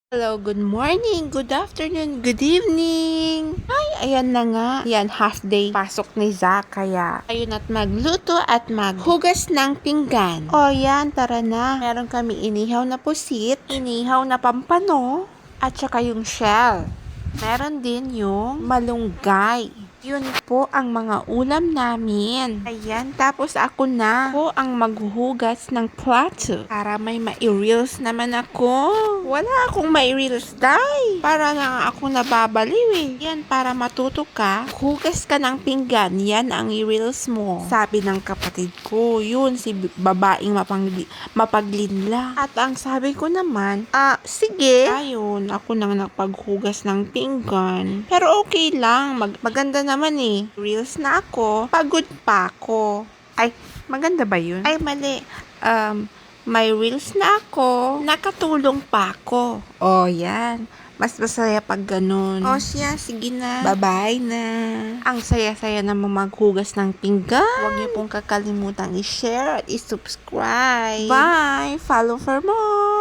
Hello, good morning, good afternoon, good evening. Ay, ayan na nga. Yan, half day pasok ni Zach. Kaya, ayun at magluto at maghugas ng pinggan. O yan, tara na. Meron kami inihaw na pusit, inihaw na pampano, at saka yung shell. Meron din yung malunggay. Yun po ang mga ulam namin. Ayan, tapos ako na po ang maghuhugas ng plato para may ma-reels naman ako. Wala akong ma-reels, day. Para lang ako nababaliw eh. Yan, para matuto ka, hugas ka ng pinggan, yan ang i-reels mo. Sabi ng kapatid ko, yun, si babaeng mapaglinla. At ang sabi ko naman, sige. Ayun, ako nang napaghugas ng pinggan. Pero okay lang, maganda naman eh. Reels na ako, pagod pa ako. Ay, maganda ba yun? Ay, mali. May reels na ako, nakatulong pa ako. Oh, yan. Mas masaya pag ganun. O siya, sige na. Bye-bye na. Ang saya-saya naman maghugas ng pinggan. Huwag niyo pong kakalimutan i-share at i-subscribe. Bye! Follow for more!